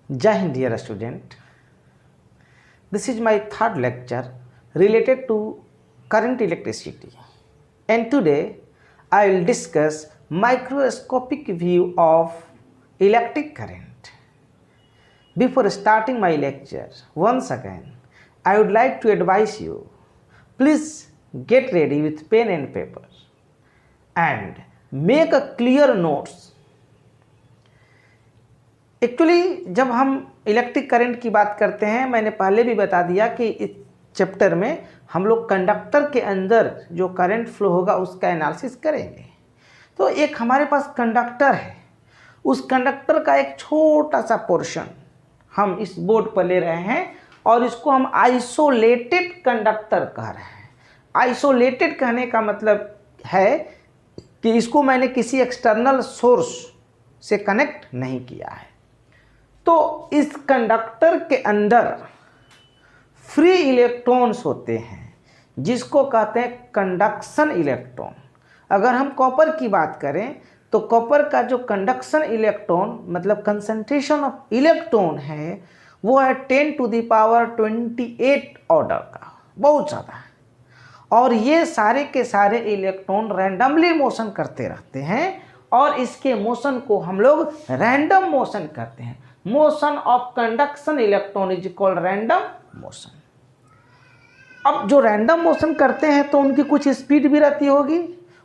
Jai Hind, dear student. This is my third lecture related to current electricity. And today I will discuss microscopic view of electric current. Before starting my lecture, once again, I would like to advise you, please get ready with pen and paper and make a clear notes. Actually जब हम electric current की बात करते हैं, मैंने पहले भी बता दिया कि इस चैप्टर में हम लोग कंडक्टर के अंदर जो करंट फ्लो होगा उसका एनालिसिस करेंगे। तो एक हमारे पास कंडक्टर है, उस कंडक्टर का एक छोटा सा पोर्शन हम इस बोर्ड पर ले रहे हैं और इसको हम आइसोलेटेड कंडक्टर कह रहे हैं। आइसोलेटेड कहने का मतलब है कि इसको मैंने किसी एक्सटर्नल सोर्स से कनेक्ट नहीं किया है। तो इस कंडक्टर के अंदर फ्री इलेक्ट्रॉन्स होते हैं जिसको कहते हैं कंडक्शन इलेक्ट्रॉन। अगर हम कॉपर की बात करें तो कॉपर का जो कंडक्शन इलेक्ट्रॉन मतलब कंसंट्रेशन ऑफ इलेक्ट्रॉन है वो है 10⁻28 ऑर्डर का, बहुत ज़्यादा है। और ये सारे के सारे इलेक्ट्रॉन रैंडमली मोशन करते रहते हैं और इसके मोशन को हम लोग रैंडम मोशन कहते हैं। Motion of conduction electron is called random motion. अब जो रैंडम मोशन करते हैं तो उनकी कुछ स्पीड भी रहती होगी,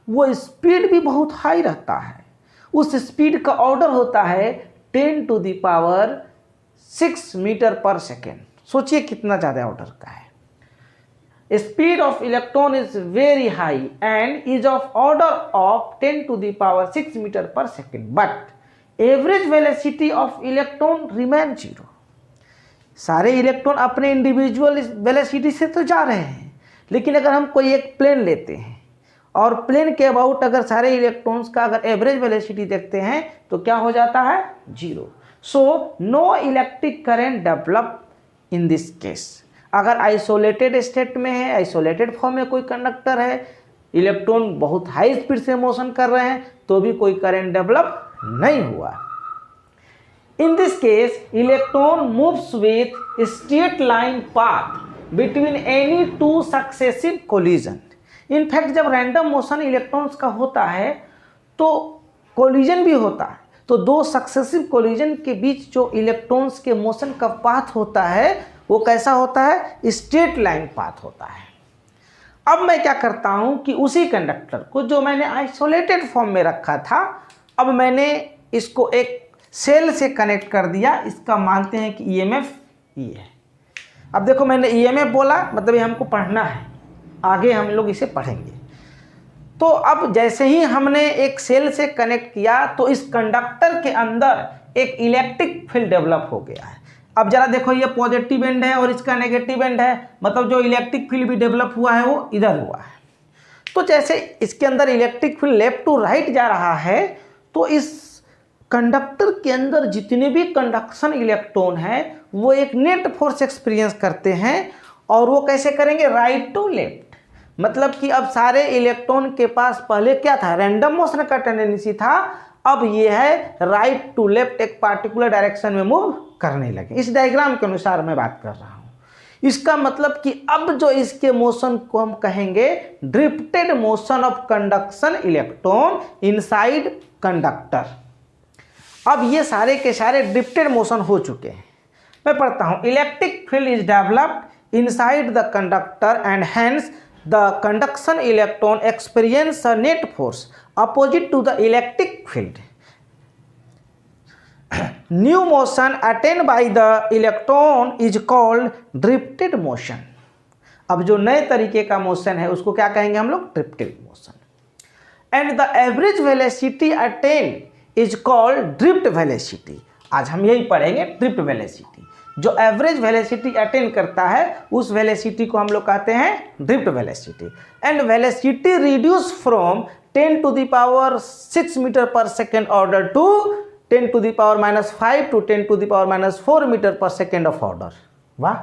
वो स्पीड भी बहुत हाई रहता है। उस स्पीड का ऑर्डर होता है 10⁻6 मीटर पर सेकेंड। सोचिए कितना ज़्यादा ऑर्डर का है। Speed of electron is very high and is of order of 10⁻6 metre per second, but average velocity of electron remain 0। सारे इलेक्ट्रॉन अपने इंडिविजुअल वेलोसिटी से तो जा रहे हैं, लेकिन अगर हम कोई एक प्लेन लेते हैं और प्लेन के अबाउट अगर सारे इलेक्ट्रॉन्स का अगर एवरेज वेलोसिटी देखते हैं तो क्या हो जाता है? 0। So no electric current develop in this case. अगर आइसोलेटेड स्टेट में है, आइसोलेटेड फॉर्म में कोई कंडक्टर है, इलेक्ट्रॉन बहुत हाई स्पीड से मोशन कर रहे हैं तो भी कोई करंट डेवलप नहीं हुआ। इन this case electron moves with straight line path between any two successive collision. In fact जब रैंडम मोशन इलेक्ट्रॉन्स का होता है तो कोलिजन भी होता है, तो दो सक्सेसिव कोलिजन के बीच जो इलेक्ट्रॉन्स के मोशन का पाथ होता है वो कैसा होता है? स्ट्रेट लाइन पाथ होता है। अब मैं क्या करता हूं कि उसी कंडक्टर को जो मैंने आइसोलेटेड फॉर्म में रखा था, अब मैंने इसको एक सेल से कनेक्ट कर दिया। इसका मानते हैं कि ईएमएफ ये है। अब देखो मैंने ईएमएफ बोला, मतलब ये हमको पढ़ना है, आगे हम लोग इसे पढ़ेंगे। तो अब जैसे ही हमने एक सेल से कनेक्ट किया तो इस कंडक्टर के अंदर एक इलेक्ट्रिक फील्ड डेवलप हो गया है। अब जरा देखो, ये पॉजिटिव एंड है और इसका नेगेटिव एंड है, मतलब जो इलेक्ट्रिक फील्ड भी डेवलप हुआ है वो इधर हुआ है। तो जैसे इसके अंदर electric field left to right जा रहा है तो इस कंडक्टर के अंदर जितने भी कंडक्शन इलेक्ट्रॉन है वो एक नेट फोर्स एक्सपीरियंस करते हैं। और वो कैसे करेंगे? Right to left. मतलब कि अब सारे इलेक्ट्रॉन के पास पहले क्या था? रैंडम मोशन का टेंडेंसी था, अब ये है राइट टू लेफ्ट, एक पार्टिकुलर डायरेक्शन में मूव करने लगे। इस डायग्राम के अनुसार मैं बात कर रहा हूँ। इसका मतलब कि अब जो इसके मोशन को हम कहेंगे drifted motion of conduction electron inside conductor. अब ये सारे के सारे ड्रिफ्टेड मोशन हो चुके हैं। मैं पढ़ता हूँ, electric field is developed inside the conductor and hence the conduction electron experience a net force opposite to the electric field. New motion attend by the electron is called drifted motion. अब जो नए तरीके का motion है उसको क्या कहेंगे हम लोग? Drifted motion. And the average velocity attained is called drift velocity. आज हम यही पढ़ेंगे, ड्रिफ्ट वेलोसिटी। जो एवरेज वेलोसिटी अटेन करता है उस वेलोसिटी को हम लोग कहते हैं drift velocity. And velocity reduce from 10⁻6 metre per second order to 10⁻⁻5 to 10⁻⁻4 metre per second of order. वाह!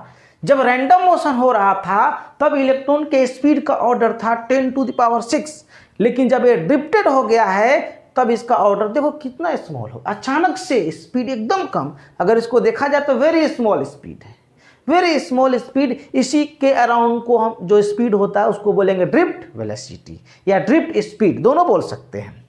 जब रैंडम मोशन हो रहा था तब इलेक्ट्रॉन के स्पीड का ऑर्डर था 10⁻6, लेकिन जब ये ड्रिफ्टेड हो गया है तब इसका ऑर्डर देखो कितना स्मॉल हो, अचानक से स्पीड एकदम कम, अगर इसको देखा जाए तो वेरी स्मॉल स्पीड है, वेरी स्मॉल स्पीड। इसी के अराउंड को हम जो स्पीड होता है उसको बोलेंगे ड्रिफ्ट वेलोसिटी या ड्रिफ्ट स्पीड, दोनों बोल सकते हैं।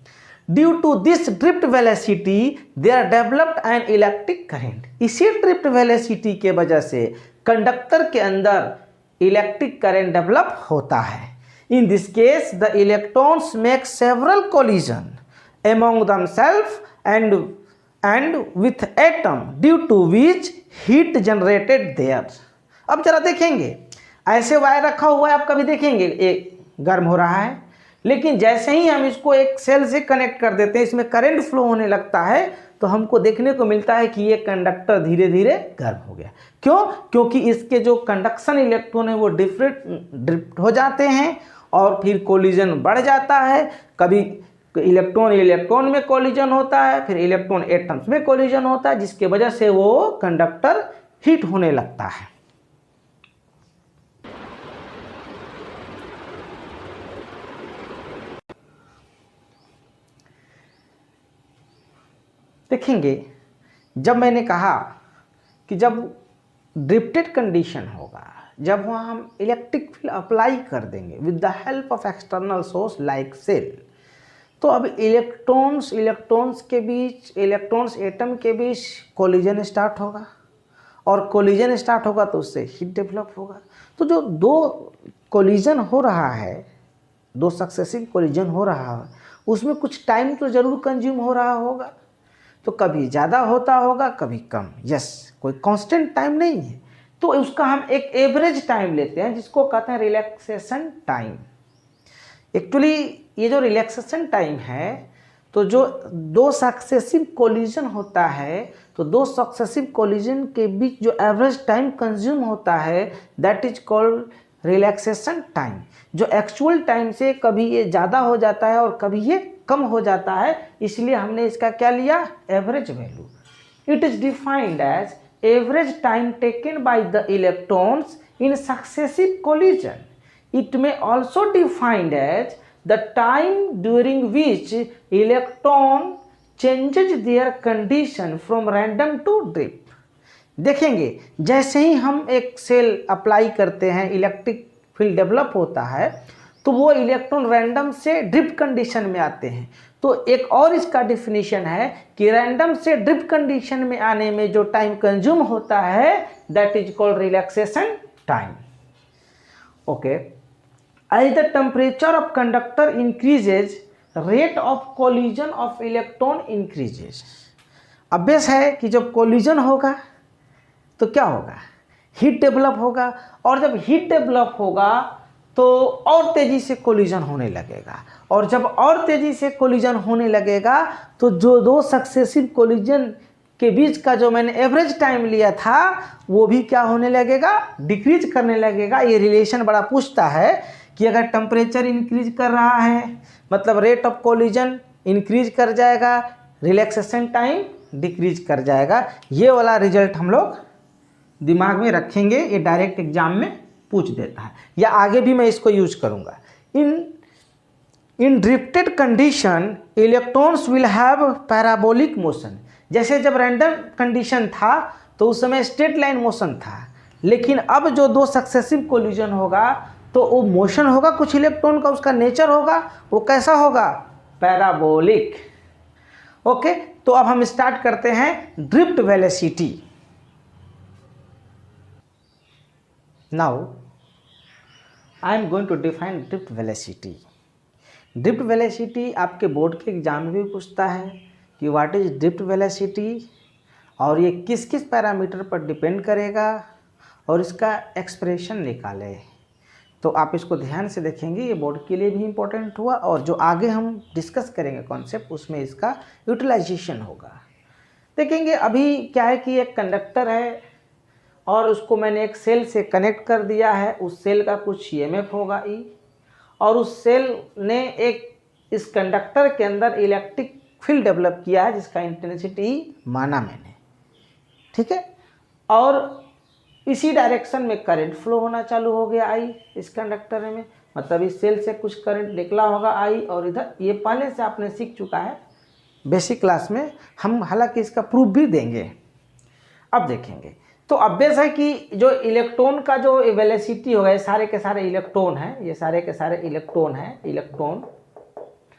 Due to this drift velocity they are developed an electric current. इसी ड्रिफ्ट वेलोसिटी के वजह से कंडक्टर के अंदर इलेक्ट्रिक करंट डेवलप होता है। इन this case the electrons make several collision among themselves and with atom due to which heat generated there। अब जरा देखेंगे, ऐसे वायर रखा हुआ है, आप कभी देखेंगे एक गर्म हो रहा है, लेकिन जैसे ही हम इसको एक सेल से कनेक्ट कर देते हैं, इसमें करंट फ्लो होने लगता है, तो हमको देखने को मिलता है कि ये कंडक्टर धीरे धीरे गर्म हो गया। क्यों? क्योंकि इसके जो कंडक्शन इलेक्ट्रॉन है वो ड्रिफ्ट हो जाते हैं और फिर कोलिजन बढ़ जाता है। कभी इलेक्ट्रॉन इलेक्ट्रॉन में कोलिजन होता है, फिर इलेक्ट्रॉन एटम्स में कोलिजन होता है, जिसके वजह से वो कंडक्टर हीट होने लगता है। देखेंगे, जब मैंने कहा कि जब ड्रिफ्टेड कंडीशन होगा, जब वहाँ हम इलेक्ट्रिक फील्ड अप्लाई कर देंगे with the help of external source like cell, तो अब इलेक्ट्रॉन्स के बीच, इलेक्ट्रॉन्स एटम के बीच कोलिजन स्टार्ट होगा, और कोलिजन स्टार्ट होगा तो उससे हीट डेवलप होगा। तो जो दो कोलिजन हो रहा है, दो सक्सेसिव कोलिजन हो रहा है, उसमें कुछ टाइम तो ज़रूर कंज्यूम हो रहा होगा, तो कभी ज़्यादा होता होगा कभी कम। यस, कोई कांस्टेंट टाइम नहीं है, तो उसका हम एक एवरेज टाइम लेते हैं जिसको कहते हैं रिलैक्सेशन टाइम। एक्चुअली ये जो रिलैक्सेशन टाइम है, तो जो दो सक्सेसिव कोलिजन होता है, तो दो सक्सेसिव कोलिजन के बीच जो एवरेज टाइम कंज्यूम होता है that is called relaxation time. जो एक्चुअल टाइम से कभी ये ज़्यादा हो जाता है और कभी ये कम हो जाता है, इसलिए हमने इसका क्या लिया, average value. It is defined as average time taken by the electrons in successive collision. It may also defined as the time during which electron changes their condition from random to drift। देखेंगे, जैसे ही हम एक cell apply करते हैं, electric field develop होता है, तो वो इलेक्ट्रॉन रैंडम से ड्रिफ्ट कंडीशन में आते हैं। तो एक और इसका डिफिनीशन है कि रैंडम से ड्रिफ्ट कंडीशन में आने में जो टाइम कंज्यूम होता है that is called relaxation time. Okay, as the temperature of conductor increases, rate of collision of electron increases। अभ्यास है कि जब कोलिजन होगा तो क्या होगा, हीट डेवलप होगा, और जब हीट डेवलप होगा तो और तेज़ी से कोलिजन होने लगेगा, और जब और तेज़ी से कोलिजन होने लगेगा तो जो दो सक्सेसिव कोलिजन के बीच का जो मैंने एवरेज टाइम लिया था वो भी क्या होने लगेगा, डिक्रीज करने लगेगा। ये रिलेशन बड़ा पूछता है कि अगर टेम्परेचर इंक्रीज कर रहा है मतलब रेट ऑफ कोलिजन इंक्रीज कर जाएगा, रिलैक्सेशन टाइम डिक्रीज कर जाएगा। ये वाला रिजल्ट हम लोग दिमाग में रखेंगे, ये डायरेक्ट एग्जाम में पूछ देता है, या आगे भी मैं इसको यूज करूँगा। In drifted condition electrons will have parabolic motion. जैसे जब रैंडम कंडीशन था तो उस समय स्ट्रेट लाइन मोशन था, लेकिन अब जो दो सक्सेसिव कोलिजन होगा तो वो मोशन होगा कुछ इलेक्ट्रॉन का, उसका नेचर होगा, वो कैसा होगा, पैराबोलिक। ओके, तो अब हम स्टार्ट करते हैं drift velocity. Now I am going to define drift velocity. Drift velocity आपके बोर्ड के एग्जाम में भी पूछता है कि व्हाट इज ड्रिफ्ट वेलोसिटी, और ये किस किस पैरामीटर पर डिपेंड करेगा, और इसका एक्सप्रेशन निकाले। तो आप इसको ध्यान से देखेंगे, ये बोर्ड के लिए भी इम्पोर्टेंट हुआ, और जो आगे हम डिस्कस करेंगे कॉन्सेप्ट उसमें इसका यूटिलाइजेशन होगा। देखेंगे अभी क्या है कि एक कंडक्टर है और उसको मैंने एक सेल से कनेक्ट कर दिया है, उस सेल का कुछ ईएमएफ होगा ई, और उस सेल ने एक इस कंडक्टर के अंदर इलेक्ट्रिक फील्ड डेवलप किया है जिसका इंटेंसिटी ई माना मैंने, ठीक है, और इसी डायरेक्शन में करंट फ्लो होना चालू हो गया आई इस कंडक्टर में, मतलब इस सेल से कुछ करंट निकला होगा आई, और इधर ये पहले से आपने सीख चुका है बेसिक क्लास में हम हालांकि इसका प्रूफ भी देंगे। अब देखेंगे तो ऑब्वियस है कि जो इलेक्ट्रॉन का जो वेलोसिटी होगा, ये सारे के सारे इलेक्ट्रॉन हैं, ये सारे के सारे इलेक्ट्रॉन हैं, इलेक्ट्रॉन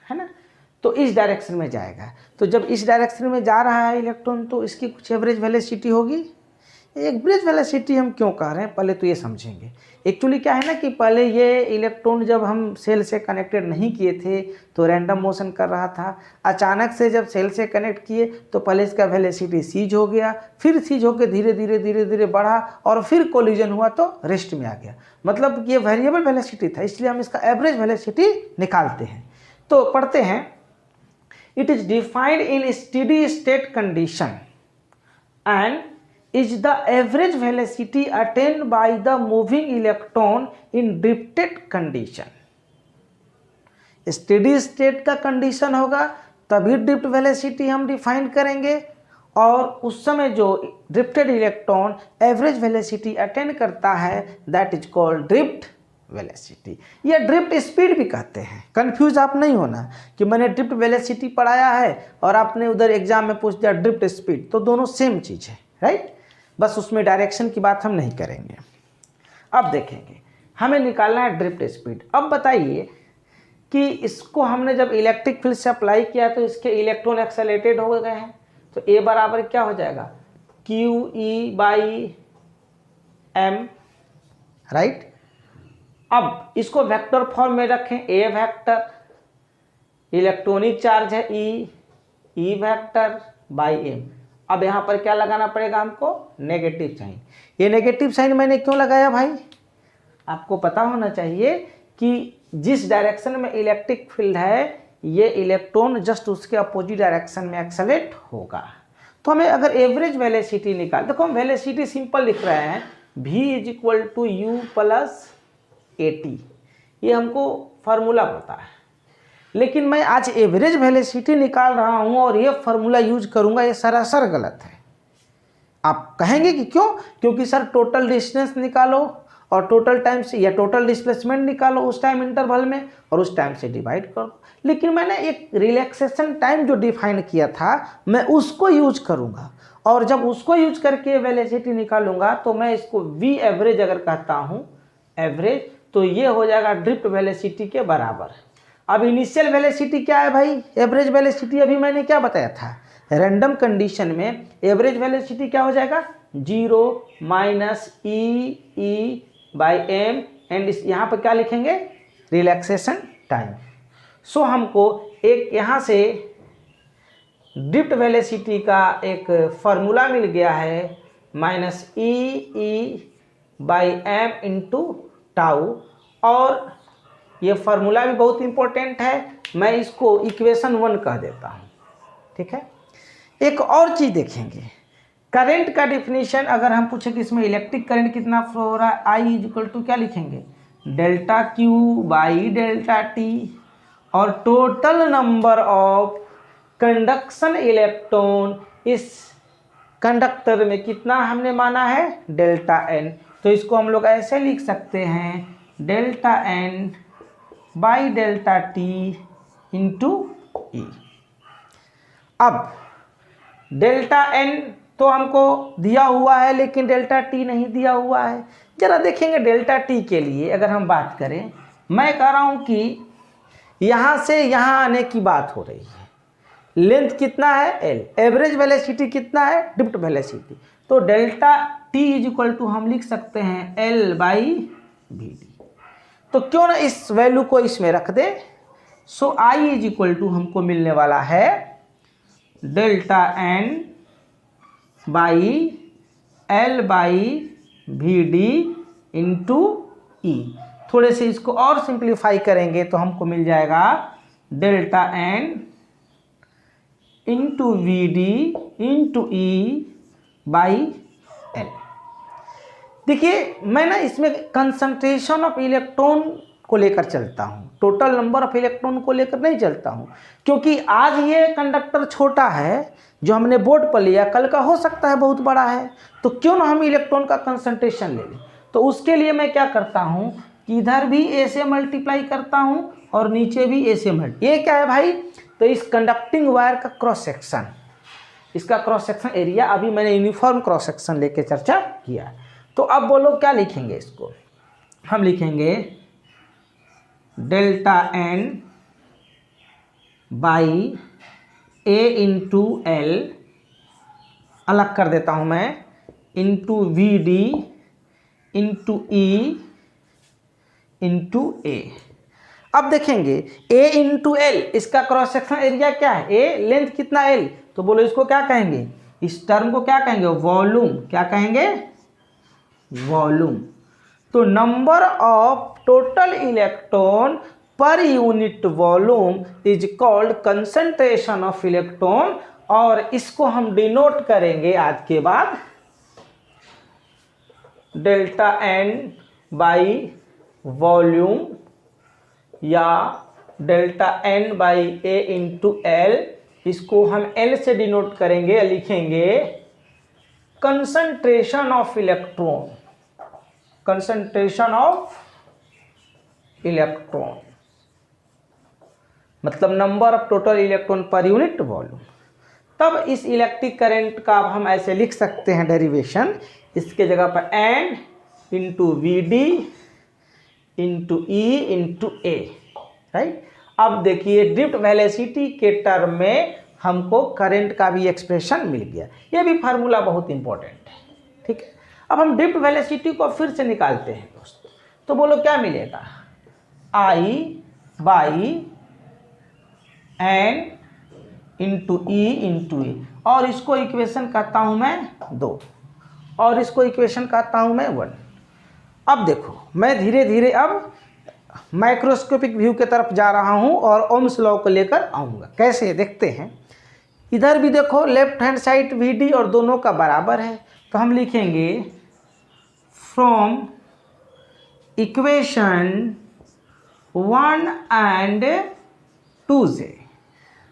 है ना, तो इस डायरेक्शन में जाएगा। तो जब इस डायरेक्शन में जा रहा है इलेक्ट्रॉन तो इसकी कुछ एवरेज वेलोसिटी होगी। एवरेज वेलोसिटी हम क्यों कह रहे हैं पहले तो ये समझेंगे। एक्चुअली क्या है ना कि पहले ये इलेक्ट्रॉन जब हम सेल से कनेक्टेड नहीं किए थे तो रैंडम मोशन कर रहा था। अचानक से जब सेल से कनेक्ट किए तो पहले इसका वेलोसिटी सीज हो गया, फिर सीज होकर धीरे धीरे बढ़ा और फिर कोलिजन हुआ तो रेस्ट में आ गया। मतलब ये वेरिएबल वेलोसिटी था, इसलिए हम इसका एवरेज वेलोसिटी निकालते हैं। तो पढ़ते हैं, it is defined in steady state condition and is the average velocity attained by the moving electron in drifted condition। Steady state का कंडीशन होगा तभी ड्रिफ्ट वेलोसिटी हम डिफाइन करेंगे, और उस समय जो drifted electron average velocity attain करता है that is called drift velocity, या ड्रिफ्ट स्पीड भी कहते हैं। कंफ्यूज आप नहीं होना कि मैंने ड्रिफ्ट वेलोसिटी पढ़ाया है और आपने उधर एग्जाम में पूछ दिया ड्रिफ्ट स्पीड, तो दोनों सेम चीज़ है, राइट। बस उसमें डायरेक्शन की बात हम नहीं करेंगे। अब देखेंगे हमें निकालना है ड्रिफ्ट स्पीड। अब बताइए कि इसको हमने जब इलेक्ट्रिक फील्ड से अप्लाई किया तो इसके इलेक्ट्रॉन एक्सेलरेटेड हो गए हैं, तो ए बराबर क्या हो जाएगा, QE/m, राइट। अब इसको वेक्टर फॉर्म में रखें, ए वेक्टर, इलेक्ट्रॉनिक चार्ज है ई वेक्टर बाई एम। अब यहाँ पर क्या लगाना पड़ेगा हमको, नेगेटिव साइन। ये नेगेटिव साइन मैंने क्यों लगाया भाई, आपको पता होना चाहिए कि जिस डायरेक्शन में इलेक्ट्रिक फील्ड है ये इलेक्ट्रॉन जस्ट उसके अपोजिट डायरेक्शन में एक्सेलरेट होगा। तो हमें अगर एवरेज वेलोसिटी निकाल, देखो हम वेलोसिटी सिंपल लिख रहे हैं, v = u + at, ये हमको फार्मूला पता है, लेकिन मैं आज एवरेज वेलोसिटी निकाल रहा हूं और ये फार्मूला यूज करूंगा, ये सरासर गलत है। आप कहेंगे कि क्यों, क्योंकि सर टोटल डिस्टेंस निकालो और टोटल टाइम से या टोटल डिस्प्लेसमेंट निकालो उस टाइम इंटरवल में और उस टाइम से डिवाइड करो। लेकिन मैंने एक रिलैक्सेशन टाइम जो डिफाइन किया था मैं उसको यूज करूंगा, और जब उसको यूज करके वेलोसिटी निकालूंगा तो मैं इसको v एवरेज अगर कहता हूं एवरेज, तो ये हो जाएगा ड्रिफ्ट वेलोसिटी के बराबर। अब इनिशियल वेलोसिटी क्या है भाई, एवरेज वेलोसिटी अभी मैंने क्या बताया था, रैंडम कंडीशन में एवरेज वेलोसिटी क्या हो जाएगा, 0 - E/m, एंड यहाँ पर क्या लिखेंगे, रिलैक्सेशन टाइम। सो हमको एक यहाँ से ड्रिफ्ट वेलोसिटी का एक फार्मूला मिल गया है, -E/m × टाउ, और ये फार्मूला भी बहुत इंपॉर्टेंट है, मैं इसको इक्वेशन 1 कह देता हूँ, ठीक है। एक और चीज़ देखेंगे, करंट का डिफिनीशन अगर हम पूछे कि इसमें इलेक्ट्रिक करंट कितना फ्लो हो रहा है, I = क्या लिखेंगे, ΔQ/ΔT, और total number of conduction electron इस कंडक्टर में कितना हमने माना है, ΔN। तो इसको हम लोग ऐसे लिख सकते हैं, ΔN/ΔT × E। अब ΔN तो हमको दिया हुआ है लेकिन ΔT नहीं दिया हुआ है। जरा देखेंगे ΔT के लिए अगर हम बात करें, मैं कह रहा हूँ कि यहाँ से यहाँ आने की बात हो रही है, लेंथ कितना है L, एवरेज वेलोसिटी कितना है, ड्रिफ्ट वेलोसिटी, तो ΔT = हम लिख सकते हैं L/VD। तो क्यों ना इस वैल्यू को इसमें रख दे। सो I = हमको मिलने वाला है ΔN/L/VD × E। थोड़े से इसको और सिंप्लीफाई करेंगे तो हमको मिल जाएगा ΔN × VD × E/L। देखिए मैं ना इसमें कंसंट्रेशन ऑफ इलेक्ट्रॉन को लेकर चलता हूँ, टोटल नंबर ऑफ इलेक्ट्रॉन को लेकर नहीं चलता हूँ, क्योंकि आज ये कंडक्टर छोटा है जो हमने बोर्ड पर लिया, कल का हो सकता है बहुत बड़ा है, तो क्यों ना हम इलेक्ट्रॉन का कंसंट्रेशन ले लें। तो उसके लिए मैं क्या करता हूँ कि इधर भी ए से मल्टीप्लाई करता हूँ और नीचे भी ए से मल्टी। ये क्या है भाई, तो इस कंडक्टिंग वायर का क्रॉस सेक्शन, इसका क्रॉस सेक्शन एरिया, अभी मैंने यूनिफॉर्म क्रॉस सेक्शन लेके चर्चा किया। तो अब बोलो क्या लिखेंगे इसको, हम लिखेंगे delta N by A into L, अलग कर देता हूं मैं, into V D into E into A. अब देखेंगे ए इंटू एल, इसका क्रॉस सेक्शन एरिया क्या है, ए, लेंथ कितना एल, तो बोलो इसको क्या कहेंगे, इस टर्म को क्या कहेंगे, वॉल्यूम, क्या कहेंगे, वॉल्यूम। तो number of total electron per unit volume is called concentration of electron, और इसको हम डिनोट करेंगे आज के बाद डेल्टा एन बाई वॉल्यूम या delta N by A into L, इसको हम एल से डिनोट करेंगे, लिखेंगे concentration of electron, concentration of electron मतलब number of total electron per unit volume. तब इस इलेक्ट्रिक करंट का अब हम ऐसे लिख सकते हैं डेरिवेशन, इसके जगह पर N into V D into E into A, right. अब देखिए ड्रिफ्ट वेलोसिटी के टर्म में हमको करंट का भी एक्सप्रेशन मिल गया, ये भी फार्मूला बहुत इंपॉर्टेंट है, ठीक है। अब हम ड्रिफ्ट वेलोसिटी को फिर से निकालते हैं दोस्तों, तो बोलो क्या मिलेगा, I by N into E into A, और इसको इक्वेशन कहता हूं मैं 2 और इसको इक्वेशन कहता हूं मैं 1। अब देखो मैं धीरे धीरे अब माइक्रोस्कोपिक व्यू की तरफ जा रहा हूं और ओम्स लॉ को लेकर आऊंगा, कैसे देखते हैं। इधर भी देखो left hand side V D और दोनों का बराबर है, तो हम लिखेंगे फ्रॉम इक्वेशन 1 एंड 2 से।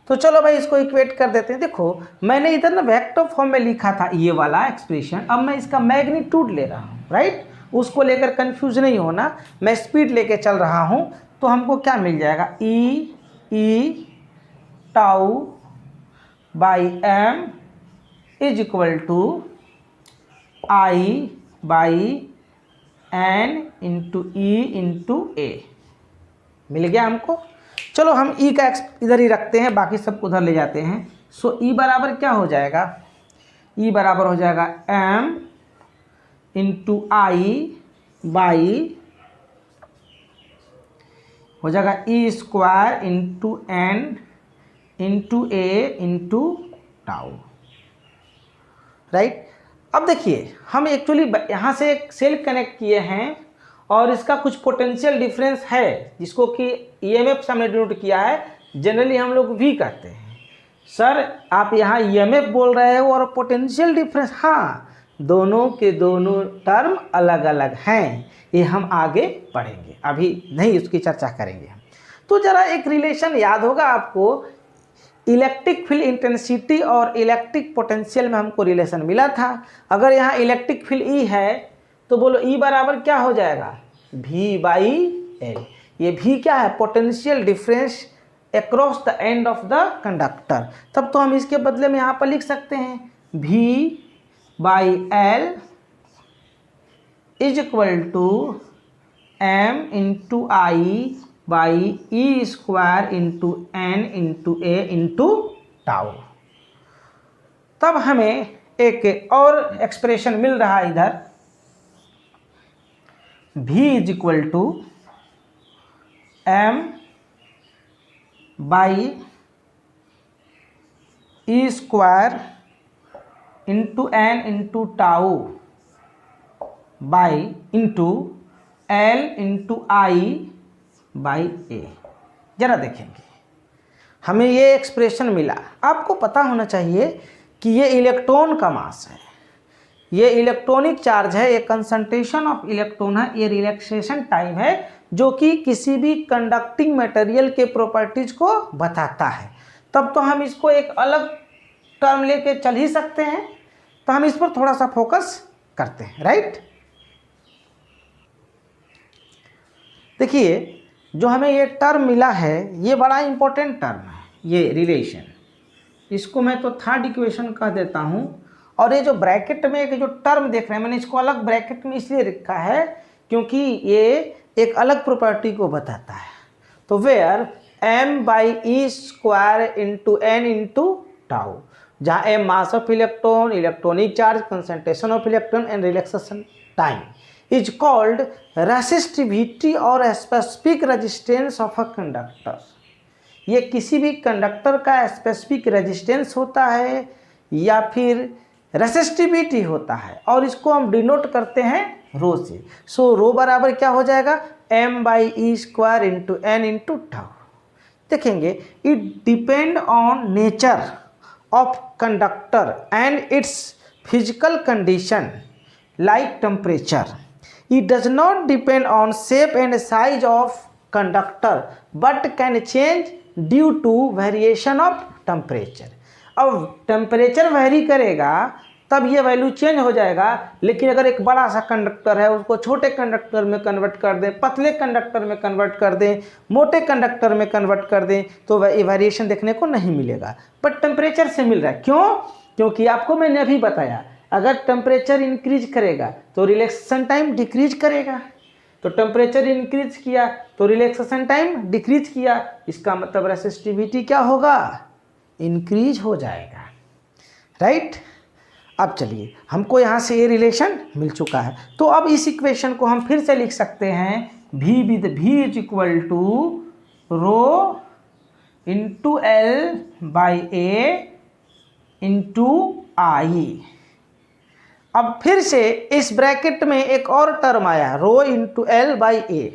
तो चलो भाई इसको इक्वेट कर देते हैं। देखो मैंने इधर ना वेक्टर फॉर्म में लिखा था ये वाला एक्सप्रेशन, अब मैं इसका मैग्नीट्यूड ले रहा हूँ, राइट। उसको लेकर कंफ्यूज नहीं होना, मैं स्पीड लेके चल रहा हूँ। तो हमको क्या मिल जाएगा, E tau by M is equal to I by N into E into A, मिल गया हमको। चलो हम ई का इधर ही रखते हैं, बाकी सब उधर ले जाते हैं। सो ई बराबर क्या हो जाएगा, ई बराबर हो जाएगा एम इंटू आई बाई हो जाएगा ई square into N into A into tau, right. अब देखिए हम एक्चुअली यहाँ से एक सेल कनेक्ट किए हैं और इसका कुछ पोटेंशियल डिफरेंस है जिसको कि ईएमएफ से हमने डिनोट किया है, जनरली हम लोग भी कहते हैं। सर आप यहाँ ईएमएफ बोल रहे हो और पोटेंशियल डिफरेंस, हाँ दोनों के दोनों टर्म अलग अलग हैं, ये हम आगे पढ़ेंगे, अभी नहीं उसकी चर्चा करेंगे हम। तो ज़रा एक रिलेशन याद होगा आपको, इलेक्ट्रिक फील्ड इंटेंसिटी और इलेक्ट्रिक पोटेंशियल में हमको रिलेशन मिला था। अगर यहाँ इलेक्ट्रिक फील्ड ई है तो बोलो ई बराबर क्या हो जाएगा, V बाई एल। ये V क्या है, potential difference across the end of the conductor. तब तो हम इसके बदले में यहाँ पर लिख सकते हैं V by L is equal to M into I by E square into N into A into tau. तब हमें एक और एक्सप्रेशन मिल रहा है इधर, V is equal to M by E square into N into tau by into L into I by A. जरा देखेंगे हमें ये एक्सप्रेशन मिला। आपको पता होना चाहिए कि ये इलेक्ट्रॉन का मास है, ये इलेक्ट्रॉनिक चार्ज है, ये कंसंट्रेशन ऑफ इलेक्ट्रॉन है, ये रिलैक्सेशन टाइम है जो कि किसी भी कंडक्टिंग मटेरियल के प्रॉपर्टीज को बताता है। तब तो हम इसको एक अलग टर्म लेके चल ही सकते हैं, तो हम इस पर थोड़ा सा फोकस करते हैं, राइट। देखिए जो हमें ये टर्म मिला है ये बड़ा इंपॉर्टेंट टर्म है, ये रिलेशन, इसको मैं तो थर्ड इक्वेशन कह देता हूँ। और ये जो ब्रैकेट में एक जो टर्म देख रहे हैं, मैंने इसको अलग ब्रैकेट में इसलिए रखा है क्योंकि ये एक अलग प्रॉपर्टी को बताता है। तो where m/e² into n into tau, जहाँ m mass of electron, electronic charge, concentration of electron and relaxation time is called resistivity और specific resistance of a conductor. ये किसी भी कंडक्टर का स्पेसिफिक रेजिस्टेंस होता है या फिर रेसिस्टिविटी होता है, और इसको हम डिनोट करते हैं रो से। सो रो बराबर क्या हो जाएगा, m/e² into n into tau. देखेंगे, it depend on nature of conductor and its physical condition like temperature. It does not depend on shape and size of conductor but can change due to variation of temperature। अब temperature vary करेगा तब ये value change हो जाएगा, लेकिन अगर एक बड़ा सा कंडक्टर है उसको छोटे कंडक्टर में कन्वर्ट कर दें, पतले कंडक्टर में कन्वर्ट कर दें, मोटे कंडक्टर में कन्वर्ट कर दें, तो ये वेरिएशन देखने को नहीं मिलेगा, बट टेम्परेचर से मिल रहा है। क्यों? क्योंकि आपको मैंने अभी बताया, अगर टेम्परेचर इंक्रीज करेगा तो रिलैक्सेशन टाइम डिक्रीज करेगा, तो टेम्परेचर इंक्रीज किया तो रिलैक्सेशन टाइम डिक्रीज किया, इसका मतलब रेसिस्टिविटी क्या होगा, इंक्रीज हो जाएगा, राइट। अब चलिए, हमको यहाँ से ये रिलेशन मिल चुका है, तो अब इस इक्वेशन को हम फिर से लिख सकते हैं, v is equal to rho into L/A into I. अब फिर से इस ब्रैकेट में एक और टर्म आया, रो इंटू L/A।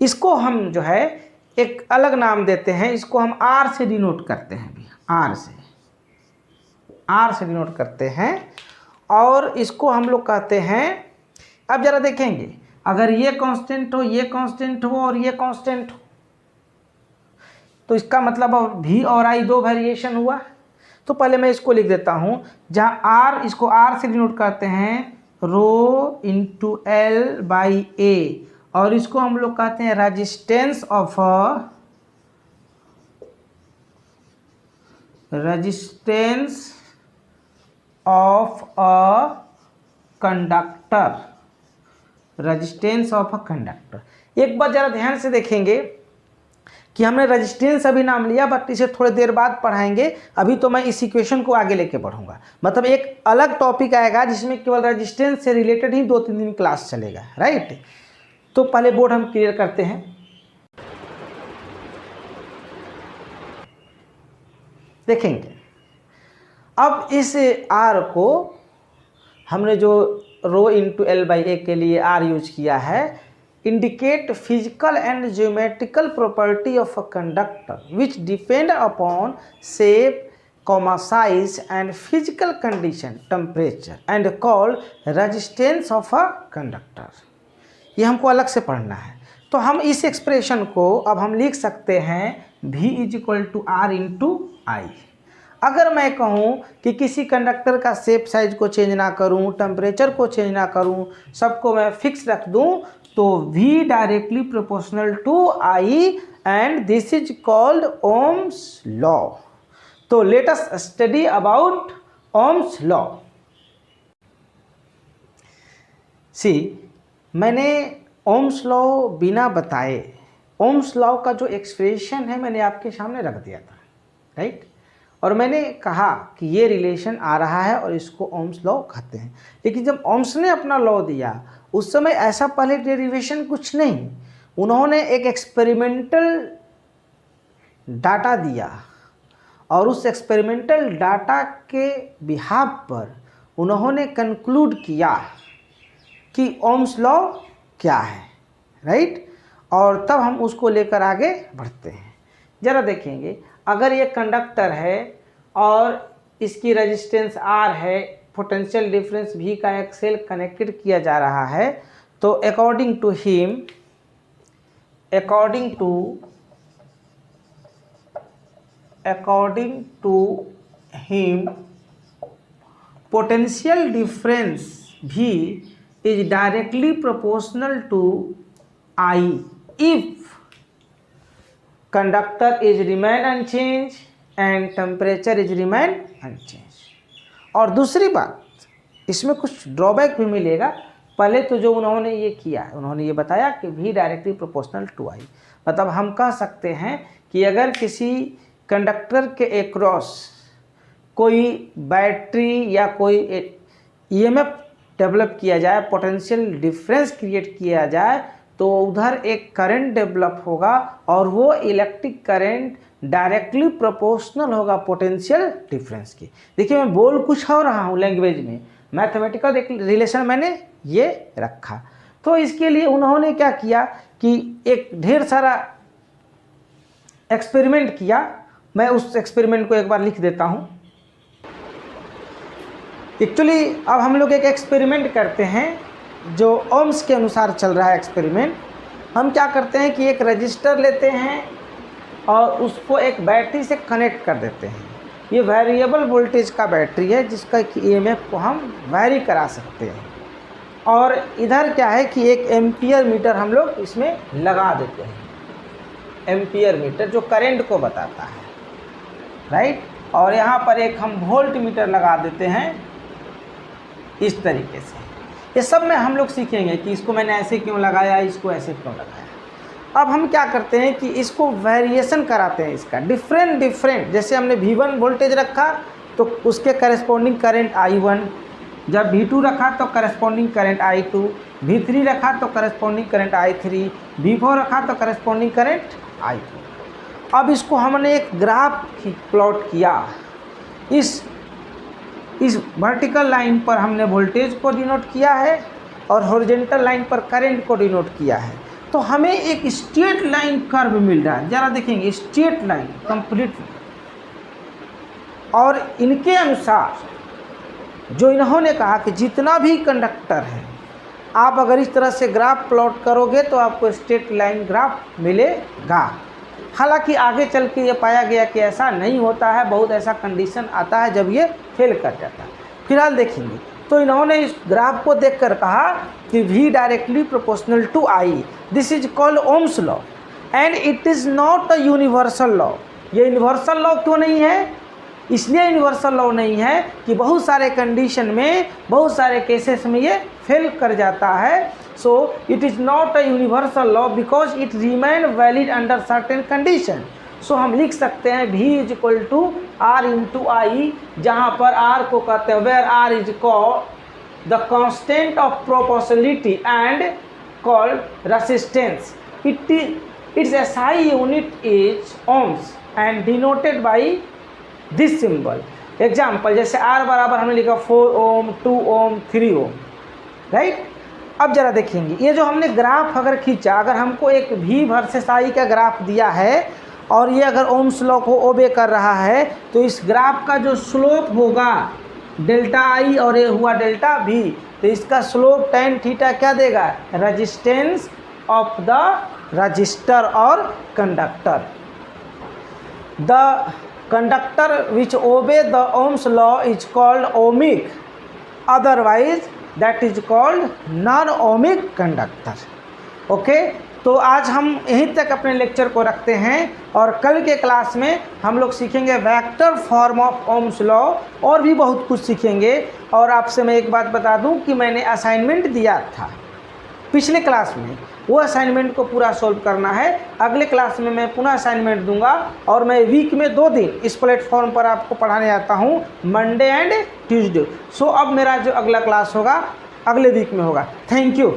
इसको हम जो है एक अलग नाम देते हैं, इसको हम R से डिनोट करते हैं, R से डिनोट करते हैं, और इसको हम लोग कहते हैं, अब जरा देखेंगे, अगर ये कांस्टेंट हो, ये कांस्टेंट हो और ये कांस्टेंट हो, तो इसका मतलब अब V और I दो वेरिएशन हुआ। तो पहले मैं इसको लिख देता हूँ, जहाँ R, इसको R से डिनोट करते हैं रो इंटू L/A, और इसको हम लोग कहते हैं resistance of a conductor, resistance of a conductor. एक बार जरा ध्यान से देखेंगे कि हमने रेजिस्टेंस अभी नाम लिया, बट इसे थोड़ी देर बाद पढ़ाएंगे, अभी तो मैं इस इक्वेशन को आगे लेके बढ़ूंगा। मतलब एक अलग टॉपिक आएगा जिसमें केवल रेजिस्टेंस से रिलेटेड ही 2-3 दिन क्लास चलेगा, राइट। तो पहले बोर्ड हम क्लियर करते हैं। देखेंगे, अब इस R को हमने जो रो इंटू L/A के लिए R यूज किया है, indicate physical and geometrical property of a conductor which depend upon shape, size and physical condition, temperature and called resistance of a conductor। ये हमको अलग से पढ़ना है। तो हम इस एक्सप्रेशन को अब हम लिख सकते हैं V is equal to R into I. अगर मैं कहूँ कि किसी कंडक्टर का शेप साइज को चेंज ना करूँ, टेम्परेचर को चेंज ना करूँ, सबको मैं फिक्स रख दूँ, तो V directly proportional to I and this is called Ohm's law. तो let us study about Ohm's law. See, मैंने ओम्स लॉ बिना बताए, ओम्स लॉ का जो एक्सप्रेशन है मैंने आपके सामने रख दिया था, राइट। और मैंने कहा कि ये रिलेशन आ रहा है और इसको ओम्स लॉ कहते हैं। लेकिन जब ओम्स ने अपना लॉ दिया, उस समय ऐसा पहले डेरिवेशन कुछ नहीं, उन्होंने एक एक्सपेरिमेंटल डाटा दिया और उस एक्सपेरिमेंटल डाटा के बिहाफ पर उन्होंने कंक्लूड किया कि ओम्स लॉ क्या है, राइट। और तब हम उसको लेकर आगे बढ़ते हैं। ज़रा देखेंगे, अगर ये कंडक्टर है और इसकी रेजिस्टेंस R है, पोटेंशियल डिफरेंस V का एक सेल कनेक्टेड किया जा रहा है, तो according to him potential difference V is directly proportional to I if conductor is remain unchange and temperature is remain unchange. और दूसरी बात, इसमें कुछ ड्रॉबैक भी मिलेगा। पहले तो जो उन्होंने ये किया, उन्होंने ये बताया कि V directly proportional to I, मतलब हम कह सकते हैं कि अगर किसी कंडक्टर के एक्रॉस कोई बैटरी या कोई EMF डेवलप किया जाए, पोटेंशियल डिफरेंस क्रिएट किया जाए, तो उधर एक करंट डेवलप होगा और वो इलेक्ट्रिक करंट डायरेक्टली प्रोपोर्शनल होगा पोटेंशियल डिफरेंस की। देखिए मैं बोल कुछ हो रहा हूँ लैंग्वेज में, मैथमेटिकल एक रिलेशन मैंने ये रखा। तो इसके लिए उन्होंने क्या किया कि एक ढेर सारा एक्सपेरिमेंट किया। मैं उस एक्सपेरिमेंट को एक बार लिख देता हूँ। एक्चुअली अब हम लोग एक एक्सपेरिमेंट करते हैं जो ओम्स के अनुसार चल रहा है एक्सपेरिमेंट। हम क्या करते हैं कि एक रजिस्टर लेते हैं और उसको एक बैटरी से कनेक्ट कर देते हैं। ये वेरिएबल वोल्टेज का बैटरी है जिसका EMF को हम वैरी करा सकते हैं। और इधर क्या है कि एक एम्पियर मीटर हम लोग इसमें लगा देते हैं, एम्पियर मीटर जो करंट को बताता है, राइट। और यहाँ पर एक हम वोल्ट मीटर लगा देते हैं इस तरीके से। ये सब में हम लोग सीखेंगे कि इसको मैंने ऐसे क्यों लगाया, इसको ऐसे क्यों लगाया। अब हम क्या करते हैं कि इसको वेरिएशन कराते हैं इसका, डिफरेंट। जैसे हमने V1 वोल्टेज रखा तो उसके करस्पॉन्डिंग करंट I1, जब V2 रखा तो करस्पॉन्डिंग करंट I2, V3 रखा तो करस्पॉन्डिंग करंट I3, V4 रखा तो करस्पॉन्डिंग करंट I4। अब इसको हमने एक ग्राफ प्लॉट किया। इस वर्टिकल लाइन पर हमने वोल्टेज को डिनोट किया है और हॉरिजॉन्टल लाइन पर करंट को डिनोट किया है। तो हमें एक स्ट्रेट लाइन कर्व मिल रहा है। जरा देखेंगे, स्ट्रेट लाइन कंप्लीटली। और इनके अनुसार जो इन्होंने कहा कि जितना भी कंडक्टर है, आप अगर इस तरह से ग्राफ प्लॉट करोगे तो आपको स्ट्रेट लाइन ग्राफ मिलेगा। हालांकि आगे चल के ये पाया गया कि ऐसा नहीं होता है, बहुत ऐसा कंडीशन आता है जब ये फेल कर जाता है। फिलहाल देखेंगे तो इन्होंने इस ग्राफ को देखकर कहा कि V directly proportional to I, this is called Ohm's law and it is not a universal law. ये यूनिवर्सल लॉ क्यों नहीं है? इसलिए यूनिवर्सल लॉ नहीं है कि बहुत सारे कंडीशन में, बहुत सारे केसेस में ये फेल कर जाता है। So it is not a universal law because it remain valid under certain condition. So हम लिख सकते हैं V is equal to R into I, जहाँ पर R को कहते हैं where R is called the constant of proportionality and called resistance. Its SI unit is ohms and denoted by this symbol. Example जैसे R बराबर हमने लिखा 4 ओम, 2 ओम, 3 ओम, right. अब जरा देखेंगे, ये जो हमने ग्राफ अगर खींचा, अगर हमको एक V वर्सेस I का ग्राफ दिया है और ये अगर ओम्स लॉ को ओबे कर रहा है, तो इस ग्राफ का जो स्लोप होगा डेल्टा I और ये हुआ डेल्टा V, तो इसका स्लोप tan थीटा क्या देगा? रेजिस्टेंस ऑफ द रजिस्टर और conductor. The conductor which obey the Ohm's law is called ohmic, otherwise that is called non ohmic conductor. Okay, तो आज हम यहीं तक अपने लेक्चर को रखते हैं और कल के क्लास में हम लोग सीखेंगे vector form of Ohm's law और भी बहुत कुछ सीखेंगे। और आपसे मैं एक बात बता दूं कि मैंने असाइनमेंट दिया था पिछले क्लास में, वो असाइनमेंट को पूरा सोल्व करना है। अगले क्लास में मैं पुनः असाइनमेंट दूंगा और मैं वीक में 2 दिन इस प्लेटफॉर्म पर आपको पढ़ाने आता हूँ, मंडे एंड ट्यूसडे। सो अब मेरा जो अगला क्लास होगा अगले वीक में होगा। Thank you.